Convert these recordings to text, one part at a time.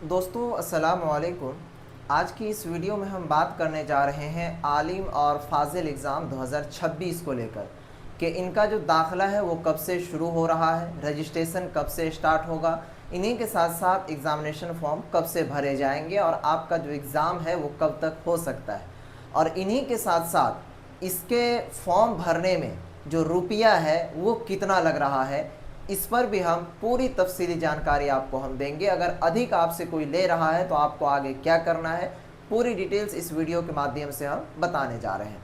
दोस्तों अस्सलाम वालेकुम। आज की इस वीडियो में हम बात करने जा रहे हैं आलिम और फाजिल एग्ज़ाम 2026 को लेकर कि इनका जो दाखिला है वो कब से शुरू हो रहा है, रजिस्ट्रेशन कब से स्टार्ट होगा, इन्हीं के साथ साथ एग्ज़ामिनेशन फॉर्म कब से भरे जाएंगे और आपका जो एग्ज़ाम है वो कब तक हो सकता है, और इन्हीं के साथ साथ इसके फॉर्म भरने में जो रुपया है वो कितना लग रहा है, इस पर भी हम पूरी तफसीली जानकारी आपको हम देंगे। अगर अधिक आपसे कोई ले रहा है तो आपको आगे क्या करना है, पूरी डिटेल्स इस वीडियो के माध्यम से हम बताने जा रहे हैं।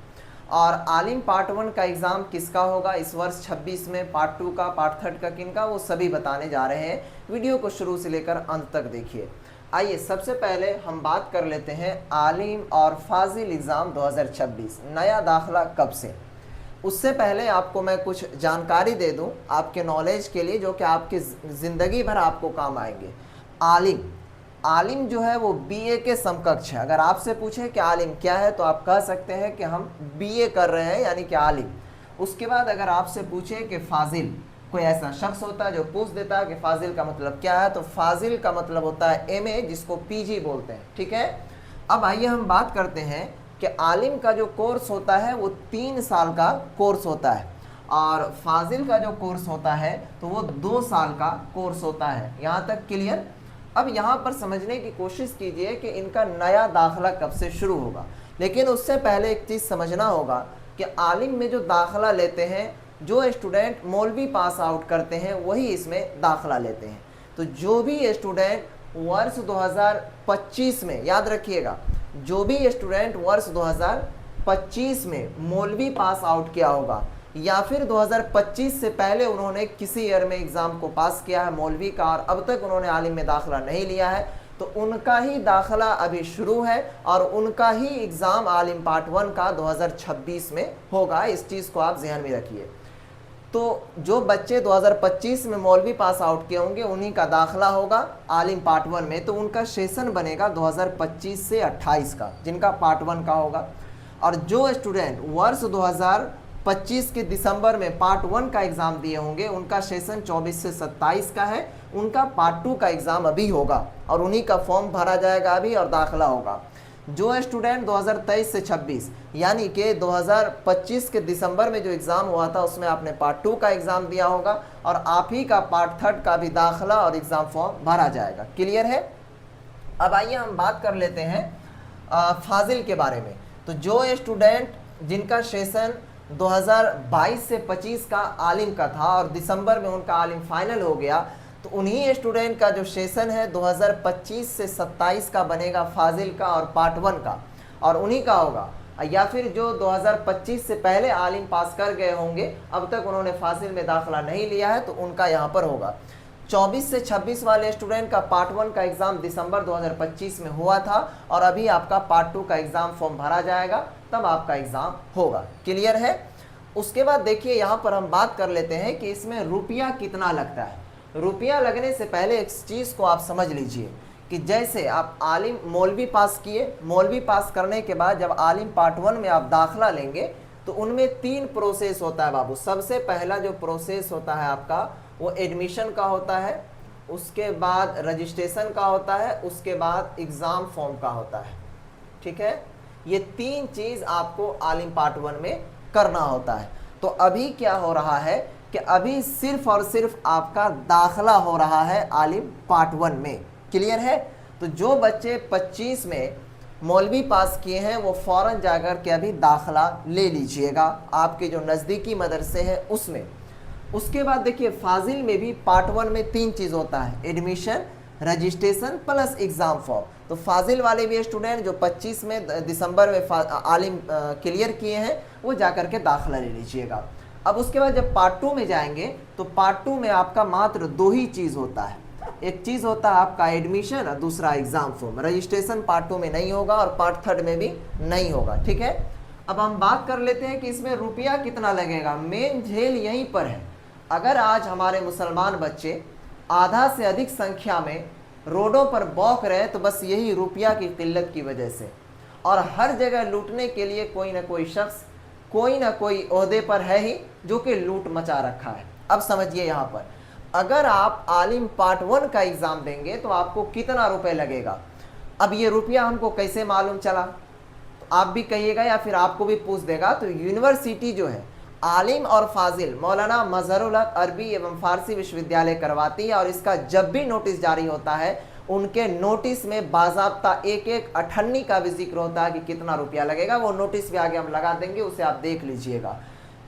और आलिम पार्ट 1 का एग्ज़ाम किसका होगा इस वर्ष 26 में, पार्ट 2 का, पार्ट 3 का किनका, वो सभी बताने जा रहे हैं। वीडियो को शुरू से लेकर अंत तक देखिए। आइए सबसे पहले हम बात कर लेते हैं आलिम और फाजिल एग्ज़ाम 2026 नया दाखिला कब से। उससे पहले आपको मैं कुछ जानकारी दे दूं आपके नॉलेज के लिए, जो कि आपकी ज़िंदगी भर आपको काम आएंगे। आलिम जो है वो बीए के समकक्ष है। अगर आपसे पूछे कि आलिम क्या है तो आप कह सकते हैं कि हम बीए कर रहे हैं, यानी कि आलिम। उसके बाद अगर आपसे पूछे कि फाजिल, कोई ऐसा शख्स होता है जो पूछ देता है कि फाजिल का मतलब क्या है, तो फाजिल का मतलब होता है एमए, जिसको पीजी बोलते हैं। ठीक है, अब आइए हम बात करते हैं कि आलिम का जो कोर्स होता है वो 3 साल का कोर्स होता है और फाजिल का जो कोर्स होता है तो वो 2 साल का कोर्स होता है। यहाँ तक क्लियर। अब यहाँ पर समझने की कोशिश कीजिए कि इनका नया दाखिला कब से शुरू होगा, लेकिन उससे पहले एक चीज़ समझना होगा कि आलिम में जो दाखिला लेते हैं, जो स्टूडेंट मौलवी पास आउट करते हैं वही इसमें दाखिला लेते हैं। तो जो भी स्टूडेंट वर्ष 2025 में, याद रखिएगा, जो भी स्टूडेंट वर्ष 2025 में मौलवी पास आउट किया होगा या फिर 2025 से पहले उन्होंने किसी ईयर में एग्ज़ाम को पास किया है मौलवी का और अब तक उन्होंने आलिम में दाखिला नहीं लिया है, तो उनका ही दाखिला अभी शुरू है और उनका ही एग्ज़ाम आलिम पार्ट 1 का 2026 में होगा। इस चीज़ को आप ध्यान में रखिए। तो जो बच्चे 2025 में मौलवी पास आउट किए होंगे उन्हीं का दाखिला होगा आलिम पार्ट 1 में, तो उनका सेशन बनेगा 2025 से 28 का, जिनका पार्ट 1 का होगा। और जो स्टूडेंट वर्ष 2025 के दिसंबर में पार्ट 1 का एग्ज़ाम दिए होंगे उनका सेशन 24 से 27 का है, उनका पार्ट 2 का एग्ज़ाम अभी होगा और उन्हीं का फॉर्म भरा जाएगा अभी और दाखिला होगा। जो स्टूडेंट 2023 से 26 यानी कि 2025 के दिसंबर में जो एग्ज़ाम हुआ था उसमें आपने पार्ट 2 का एग्ज़ाम दिया होगा और आप ही का पार्ट 3 का भी दाखिला और एग्ज़ाम फॉर्म भरा जाएगा। क्लियर है। अब आइए हम बात कर लेते हैं फाजिल के बारे में। तो जो स्टूडेंट जिनका सेशन 2022 से 25 का आलिम का था और दिसंबर में उनका आलिम फाइनल हो गया, तो उन्हीं स्टूडेंट का जो सेशन है 2025 से 27 का बनेगा फाजिल का और पार्ट 1 का, और उन्हीं का होगा। या फिर जो 2025 से पहले आलिम पास कर गए होंगे, अब तक उन्होंने फाजिल में दाखिला नहीं लिया है, तो उनका यहाँ पर होगा। 24 से 26 वाले स्टूडेंट का पार्ट 1 का एग्ज़ाम दिसंबर 2025 में हुआ था और अभी आपका पार्ट 2 का एग्ज़ाम फॉर्म भरा जाएगा, तब आपका एग्ज़ाम होगा। क्लियर है। उसके बाद देखिए यहाँ पर हम बात कर लेते हैं कि इसमें रुपया कितना लगता है। रुपया लगने से पहले एक चीज़ को आप समझ लीजिए कि जैसे आप आलिम मौलवी पास किए, मौलवी पास करने के बाद जब आलिम पार्ट 1 में आप दाखिला लेंगे तो उनमें 3 प्रोसेस होता है बाबू। सबसे पहला जो प्रोसेस होता है आपका वो एडमिशन का होता है, उसके बाद रजिस्ट्रेशन का होता है, उसके बाद एग्ज़ाम फॉर्म का होता है। ठीक है, ये 3 चीज़ आपको आलिम पार्ट 1 में करना होता है। तो अभी क्या हो रहा है कि अभी सिर्फ और सिर्फ आपका दाखिला हो रहा है आलिम पार्ट 1 में। क्लियर है। तो जो बच्चे 25 में मौलवी पास किए हैं वो फ़ौरन जाकर के अभी दाखिला ले लीजिएगा आपके जो नज़दीकी मदरसे हैं उसमें। उसके बाद देखिए फाजिल में भी पार्ट 1 में 3 चीज़ होता है, admission, registration plus exam form. तो फाजिल वाले भी स्टूडेंट जो 25 में दिसंबर में आलिम क्लियर किए हैं वो जाकर के दाखिला ले लीजिएगा। अब उसके बाद जब पार्ट 2 में जाएंगे तो पार्ट 2 में आपका मात्र 2 ही चीज़ होता है। एक चीज़ होता है आपका एडमिशन और दूसरा एग्ज़ाम फॉर्म। रजिस्ट्रेशन पार्ट 2 में नहीं होगा और पार्ट 3 में भी नहीं होगा। ठीक है। अब हम बात कर लेते हैं कि इसमें रुपया कितना लगेगा। मेन झेल यहीं पर है। अगर आज हमारे मुसलमान बच्चे आधा से अधिक संख्या में रोडों पर बौख रहे तो बस यही रुपया की किल्लत की वजह से, और हर जगह लूटने के लिए कोई ना कोई शख्स कोई ना कोई ओहदे पर है ही जो कि लूट मचा रखा है। अब समझिए यहाँ पर अगर आप आलिम पार्ट 1 का एग्ज़ाम देंगे तो आपको कितना रुपए लगेगा। अब ये रुपया हमको कैसे मालूम चला, तो आप भी कहिएगा या फिर आपको भी पूछ देगा। तो यूनिवर्सिटी जो है आलिम और फाजिल मौलाना मजहरुल हक अरबी एवं फारसी विश्वविद्यालय करवाती है, और इसका जब भी नोटिस जारी होता है उनके नोटिस में बाज़ाब्ता एक एक अठन्नी का भी जिक्र होता है कि कितना रुपया लगेगा। वो नोटिस भी आगे हम लगा देंगे, उसे आप देख लीजिएगा।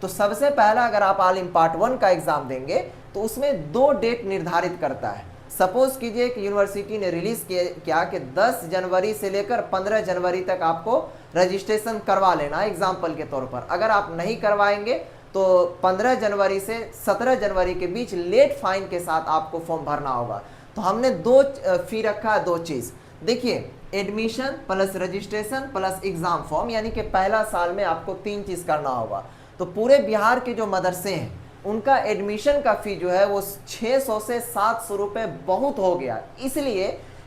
तो सबसे पहला अगर आप आलिम पार्ट 1 का एग्ज़ाम देंगे तो उसमें 2 डेट निर्धारित करता है। सपोज कीजिए कि यूनिवर्सिटी ने रिलीज़ किया कि 10 जनवरी से लेकर 15 जनवरी तक आपको रजिस्ट्रेशन करवा लेना है एग्जाम्पल के तौर पर। अगर आप नहीं करवाएंगे तो 15 जनवरी से 17 जनवरी के बीच लेट फाइन के साथ आपको फॉर्म भरना होगा। तो हमने 2 फी रखा है, 2 चीज़। देखिए, admission plus registration plus exam form, यानी कि पहला साल में आपको 3 चीज़ करना होगा। तो पूरे बिहार के जो मदरसे हैं उनका एडमिशन का फ़ी जो है वो 600 से 700 रुपये बहुत हो गया, इसलिए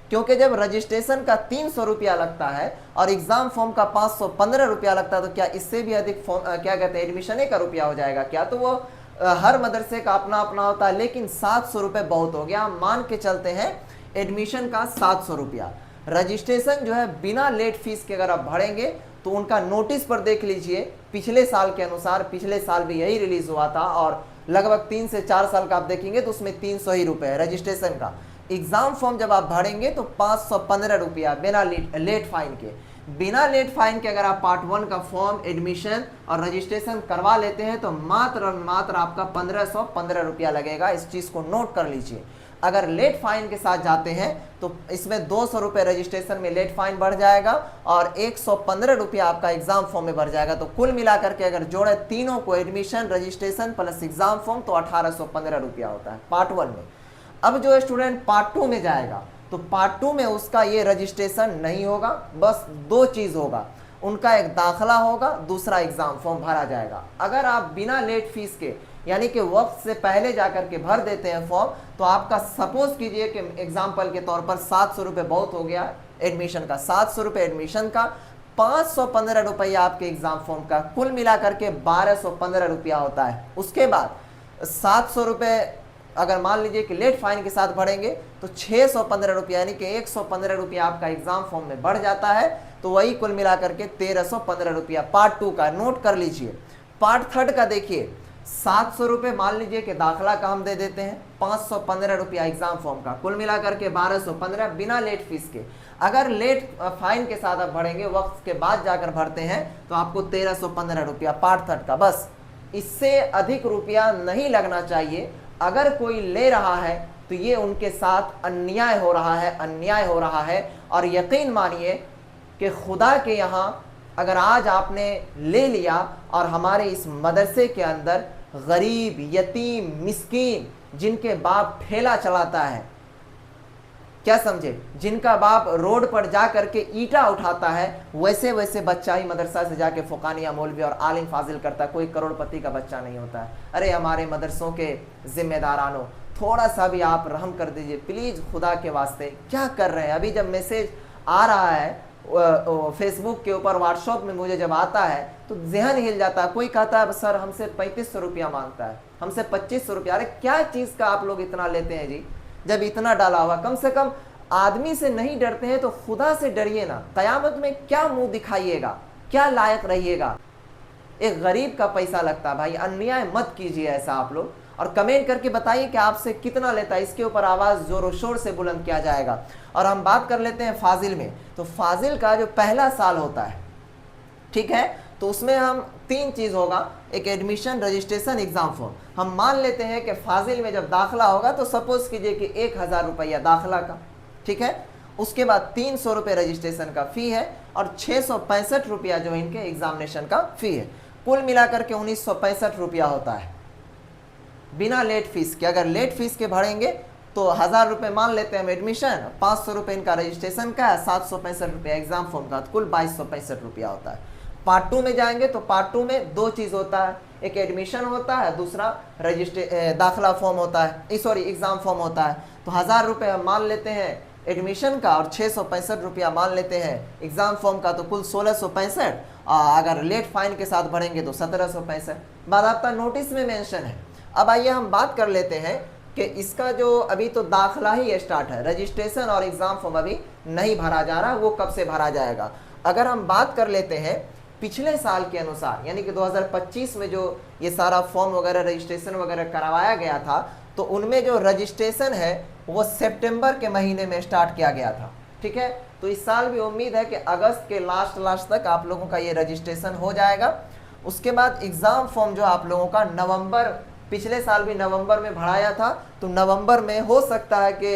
क्योंकि जब रजिस्ट्रेशन का 300 रुपया लगता है और एग्ज़ाम फॉर्म का 515 रुपया लगता है, तो क्या इससे भी अधिक क्या कहते हैं एडमिशन का रुपया हो जाएगा क्या? तो वो हर मदरसे का अपना अपना होता है, लेकिन 700 रुपये बहुत हो गया। हम मान के चलते हैं एडमिशन का 700 रुपया। रजिस्ट्रेशन जो है बिना लेट फीस के अगर आप भरेंगे तो उनका नोटिस पर देख लीजिए, पिछले साल के अनुसार पिछले साल भी यही रिलीज़ हुआ था, और लगभग 3 से 4 साल का आप देखेंगे तो उसमें 300 ही रुपये है रजिस्ट्रेशन का। एग्ज़ाम फॉर्म जब आप भरेंगे तो 515 रुपया बिना लेट फाइन के। बिना लेट फाइन के अगर आप पार्ट 1 का फॉर्म, एडमिशन और रजिस्ट्रेशन करवा लेते हैं तो मात्र और मात्र आपका 1515 रुपया लगेगा। इस चीज़ को नोट कर लीजिए। अगर लेट फाइन के साथ जाते हैं तो इसमें 200 रुपये रजिस्ट्रेशन में लेट फाइन बढ़ जाएगा और 115 रुपया आपका एग्जाम फॉर्म में बढ़ जाएगा। तो कुल मिलाकर के अगर जोड़े तीनों को, admission, registration plus exam form, तो 1815 रुपया होता है पार्ट 1 में। अब जो स्टूडेंट पार्ट 2 में जाएगा तो पार्ट 2 में उसका ये रजिस्ट्रेशन नहीं होगा, बस 2 चीज़ होगा, उनका एक दाखिला होगा, दूसरा एग्ज़ाम फॉर्म भरा जाएगा। अगर आप बिना लेट फीस के यानी कि वक्त से पहले जाकर के भर देते हैं फॉर्म, तो आपका सपोज कीजिए कि एग्जाम्पल के तौर पर 700 रुपये बहुत हो गया एडमिशन का, 700 रुपये एडमिशन का, 515 रुपया आपके एग्जाम फॉर्म का, कुल मिलाकर के 1215 रुपया होता है। उसके बाद 700 रुपये अगर मान लीजिए कि लेट फाइन के साथ भरेंगे तो 615 रुपया यानी कि 115 रुपया आपका एग्जाम फॉर्म में बढ़ जाता है। तो वही कुल मिलाकर के 1315 रुपया पार्ट 2 का, नोट कर लीजिए। पार्ट 3 का देखिए, 700 रुपये मान लीजिए कि दाखिला का हम दे देते हैं, 515 रुपया एग्जाम फॉर्म का, कुल मिलाकर के 1215 बिना लेट फीस के। अगर लेट फाइन के साथ आप भरेंगे, वक्त के बाद जाकर भरते हैं, तो आपको 1315 रुपया पार्ट 3 का। बस इससे अधिक रुपया नहीं लगना चाहिए। अगर कोई ले रहा है तो ये उनके साथ अन्याय हो रहा है, अन्याय हो रहा है। और यकीन मानिए कि खुदा के यहाँ अगर आज आपने ले लिया और हमारे इस मदरसे के अंदर गरीब, यतीम, मिस्कीन, जिनके बाप ठेला चलाता है, क्या समझे, जिनका बाप रोड पर जा करके ईटा उठाता है, वैसे वैसे बच्चा ही मदरसा से जाके फुकानिया, मौलवी और आलिम फाजिल करता है। कोई करोड़पति का बच्चा नहीं होता है। अरे हमारे मदरसों के जिम्मेदारानों, थोड़ा सा भी आप रहम कर दीजिए प्लीज़, खुदा के वास्ते। क्या कर रहे हैं? अभी जब मैसेज आ रहा है फेसबुक के ऊपर, व्हाट्सएप में मुझे जब आता है तो जहन हिल जाता है। कोई कहता है सर हमसे 3500 रुपया मांगता है, हमसे 2500 रुपया। अरे क्या चीज़ का आप लोग इतना लेते हैं जी? जब इतना डाला हुआ, कम से कम आदमी से नहीं डरते हैं तो खुदा से डरिए ना। कयामत में क्या मुंह दिखाइएगा, क्या लायक रहिएगा? एक गरीब का पैसा लगता है भाई, अन्याय मत कीजिए ऐसा आप लोग। और कमेंट करके बताइए कि आपसे कितना लेता है, इसके ऊपर आवाज़ जोरों शोर से बुलंद किया जाएगा। और हम बात कर लेते हैं फाजिल में। तो फाजिल का जो पहला साल होता है, ठीक है, तो उसमें हम 3 चीज़ होगा, एक एडमिशन, रजिस्ट्रेशन, एग्जाम फॉर्म। हम मान लेते हैं कि फाजिल में जब दाखिला होगा तो सपोज कीजिए कि 1000 रुपया दाखिला का, ठीक है। उसके बाद 300 रुपये रजिस्ट्रेशन का फ़ी है और 665 रुपया जो इनके एग्जामिनेशन का फ़ी है। कुल मिलाकर के 1965 रुपया होता है बिना लेट फीस के। अगर लेट फीस के भरेंगे तो 1000 रुपये मान लेते हैं हम एडमिशन, 500 रुपये इनका रजिस्ट्रेशन का है, 765 रुपया एग्जाम फॉर्म का, तो कुल 2265 रुपया होता है। पार्ट 2 में जाएंगे तो पार्ट 2 में 2 चीज़ होता है, एक एडमिशन होता है, दूसरा दाखिला फॉर्म होता है, सॉरी एग्ज़ाम फॉर्म होता है। तो 1000 रुपये हम मान लेते हैं एडमिशन का और 665 रुपया मान लेते हैं एग्ज़ाम फॉर्म का, तो कुल 1665। अगर लेट फाइन के साथ भरेंगे तो 1765। बाकायदा नोटिस में मेंशन है। अब आइए हम बात कर लेते हैं कि इसका जो अभी तो दाखिला ही स्टार्ट है, रजिस्ट्रेशन और एग्ज़ाम फॉर्म अभी नहीं भरा जा रहा, वो कब से भरा जाएगा। अगर हम बात कर लेते हैं पिछले साल के अनुसार, यानी कि 2025 में जो ये सारा फॉर्म वगैरह रजिस्ट्रेशन वगैरह करवाया गया था, तो उनमें जो रजिस्ट्रेशन है वो सितंबर के महीने में स्टार्ट किया गया था। ठीक है, तो इस साल भी उम्मीद है कि अगस्त के लास्ट तक आप लोगों का ये रजिस्ट्रेशन हो जाएगा। उसके बाद एग्ज़ाम फॉर्म जो आप लोगों का नवंबर, पिछले साल भी नवंबर में भराया था, तो नवंबर में हो सकता है कि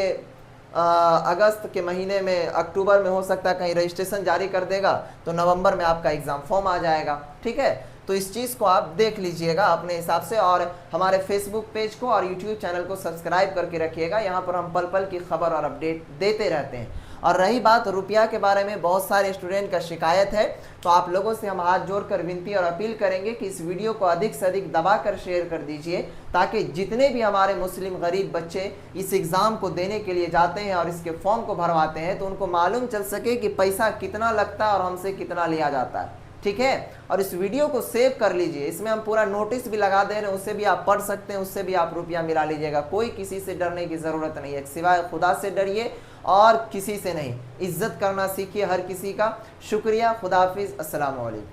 अगस्त के महीने में, अक्टूबर में हो सकता है कहीं रजिस्ट्रेशन जारी कर देगा, तो नवंबर में आपका एग्ज़ाम फॉर्म आ जाएगा। ठीक है, तो इस चीज़ को आप देख लीजिएगा अपने हिसाब से, और हमारे फेसबुक पेज को और यूट्यूब चैनल को सब्सक्राइब करके रखिएगा। यहाँ पर हम पल पल की खबर और अपडेट देते रहते हैं। और रही बात रुपया के बारे में, बहुत सारे स्टूडेंट का शिकायत है, तो आप लोगों से हम हाथ जोड़कर विनती और अपील करेंगे कि इस वीडियो को अधिक से अधिक दबाकर शेयर कर दीजिए, ताकि जितने भी हमारे मुस्लिम गरीब बच्चे इस एग्ज़ाम को देने के लिए जाते हैं और इसके फॉर्म को भरवाते हैं, तो उनको मालूम चल सके कि पैसा कितना लगता है और हमसे कितना लिया जाता है। ठीक है, और इस वीडियो को सेव कर लीजिए, इसमें हम पूरा नोटिस भी लगा दे रहे हैं, उससे भी आप पढ़ सकते हैं, उससे भी आप रुपया मिला लीजिएगा। कोई किसी से डरने की ज़रूरत नहीं है, सिवाय खुदा से डरिए और किसी से नहीं। इज्जत करना सीखिए हर किसी का। शुक्रिया, खुदा हाफिज़, अस्सलाम वालेकुम।